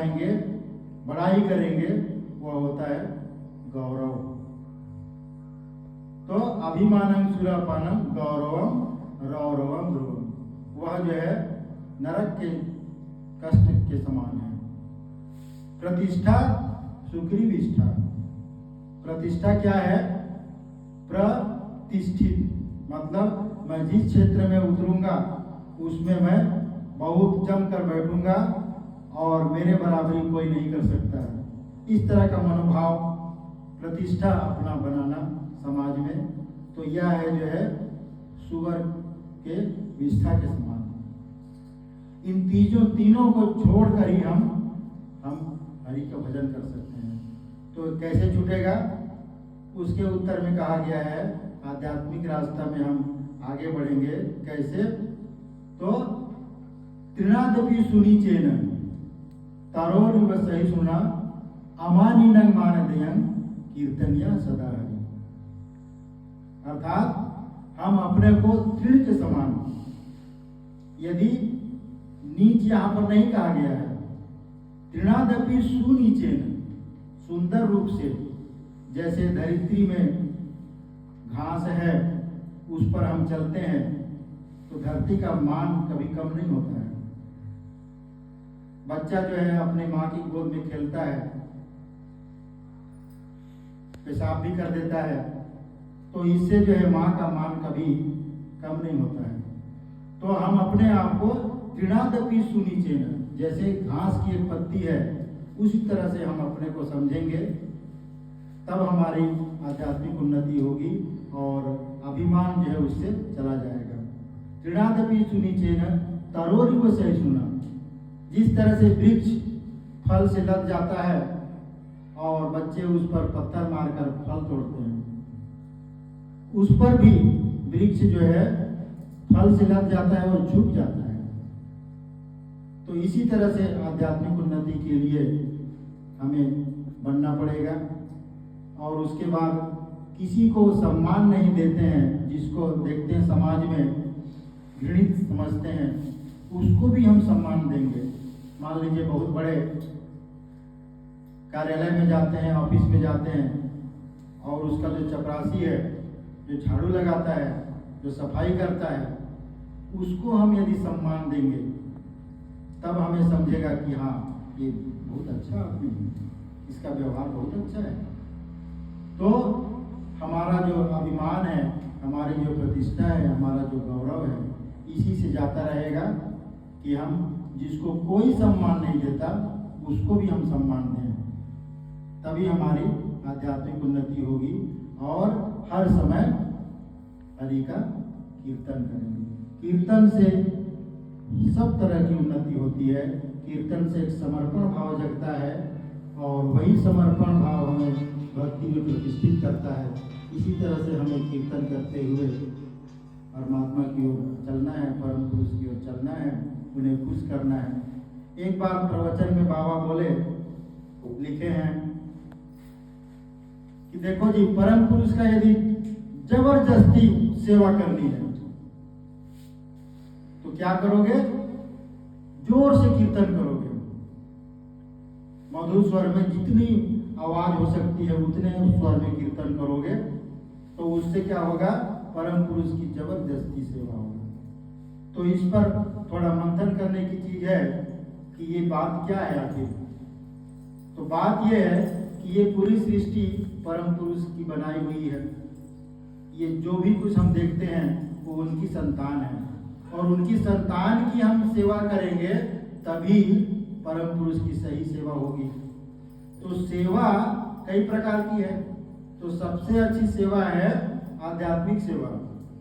बढ़ाएंगे, बड़ाई करेंगे, वह होता है गौरव। तो अभिमानं सुरापानं गौरवम रौरवम ध्रुवम, वह जो है नरक के कष्ट के समान है। प्रतिष्ठा सुग्रीविष्ठा, प्रतिष्ठा क्या है? प्रतिष्ठित, मतलब मैं जिस क्षेत्र में उतरूंगा उसमें मैं बहुत जमकर बैठूंगा और मेरे बराबरी कोई नहीं कर सकता। इस तरह का मनोभाव, प्रतिष्ठा अपना बनाना समाज में, तो यह है जो है सुअर के विष्ठा के समान। इन तीनों को छोड़कर ही हम हरि का भजन कर सकते हैं। तो कैसे छूटेगा? उसके उत्तर में कहा गया है आध्यात्मिक रास्ता में हम आगे बढ़ेंगे कैसे? तो तृणादपि सुनिचेन तरोरिव सहिष्णुना अमानिनं मानदेयं कीर्तनिया सदा हरि। अर्थात हम अपने को तृण के समान, यदि नीच यहाँ पर नहीं कहा गया है, तृणादपि सुनिचेन, सुंदर रूप से, जैसे धरित्री में घास है उस पर हम चलते हैं तो धरती का मान कभी कम नहीं होता है। बच्चा जो है अपने माँ की गोद में खेलता है, पेशाब भी कर देता है, तो इससे जो है माँ का मान कभी कम नहीं होता है। तो हम अपने आप को तृणादपि सुनिचेन, जैसे घास की एक पत्ती है उसी तरह से हम अपने को समझेंगे, तब हमारी आध्यात्मिक उन्नति होगी और अभिमान जो है उससे चला जाएगा। तृणादपि सुनिचेन तरोरिव सहिष्णुना, जिस तरह से वृक्ष फल से लद जाता है और बच्चे उस पर पत्थर मारकर फल तोड़ते हैं, उस पर भी वृक्ष जो है फल से लद जाता है और झुक जाता है। तो इसी तरह से आध्यात्मिक उन्नति के लिए हमें बनना पड़ेगा। और उसके बाद किसी को सम्मान नहीं देते हैं, जिसको देखते हैं समाज में घृणित समझते हैं, उसको भी हम सम्मान देंगे। मान लीजिए बहुत बड़े कार्यालय में जाते हैं, ऑफिस में जाते हैं, और उसका जो चपरासी है, जो झाड़ू लगाता है, जो सफाई करता है, उसको हम यदि सम्मान देंगे तब हमें समझेगा कि हाँ ये बहुत अच्छा आदमी है, इसका व्यवहार बहुत अच्छा है। तो हमारा जो अभिमान है, हमारी जो प्रतिष्ठा है, हमारा जो गौरव है, इसी से जाता रहेगा कि हम जिसको कोई सम्मान नहीं देता उसको भी हम सम्मान दें, तभी हमारी आध्यात्मिक उन्नति होगी और हर समय हरि का कीर्तन करेंगे। कीर्तन से सब तरह की उन्नति होती है। कीर्तन से एक समर्पण भाव जगता है और वही समर्पण भाव हमें भक्ति में प्रतिष्ठित करता है। इसी तरह से हमें कीर्तन करते हुए परमात्मा की ओर चलना है, परम पुरुष की ओर चलना है, उन्हें खुश करना है। एक बार प्रवचन में बाबा बोले, लिखे हैं कि देखो जी, परम पुरुष का यदि जबरदस्ती सेवा करनी है तो क्या करोगे? जोर से कीर्तन करोगे, मधुर स्वर में जितनी आवाज हो सकती है उतने स्वर में कीर्तन करोगे, तो उससे क्या होगा? परम पुरुष की जबरदस्ती सेवा होगी। तो इस पर थोड़ा मंथन करने की चीज है कि ये बात क्या है आखिर। तो बात यह है कि ये पूरी सृष्टि परम पुरुष की बनाई हुई है। ये जो भी कुछ हम देखते हैं वो उनकी संतान है, और उनकी संतान की हम सेवा करेंगे तभी परम पुरुष की सही सेवा होगी। तो सेवा कई प्रकार की है। तो सबसे अच्छी सेवा है आध्यात्मिक सेवा।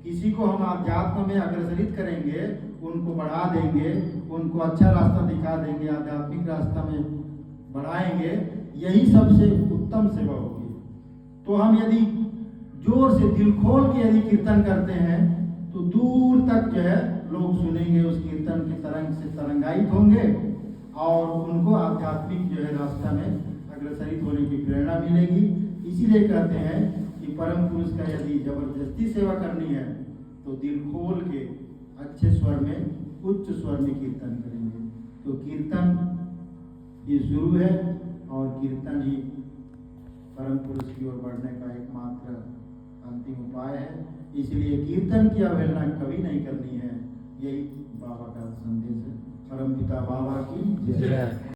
किसी को हम आध्यात्म में अग्रसरित करेंगे, उनको बढ़ा देंगे, उनको अच्छा रास्ता दिखा देंगे, आध्यात्मिक रास्ता में बढ़ाएंगे, यही सबसे उत्तम सेवा होगी। तो हम यदि जोर से दिल खोल के यदि कीर्तन करते हैं तो दूर तक जो है लोग सुनेंगे, उस कीर्तन की तरंग से तरंगायित होंगे और उनको आध्यात्मिक जो है रास्ता में अग्रसरित होने की प्रेरणा मिलेगी। इसीलिए कहते हैं कि परम पुरुष का यदि जबरदस्ती सेवा करनी है तो दिल खोल के अच्छे स्वर में, उच्च स्वर में कीर्तन करेंगे। तो कीर्तन ये शुरू है और कीर्तन ही परम पुरुष की ओर बढ़ने का एकमात्र अंतिम उपाय है। इसलिए कीर्तन की अवहेलना कभी नहीं करनी है। यही बाबा का संदेश है। परम पिता बाबा की जय।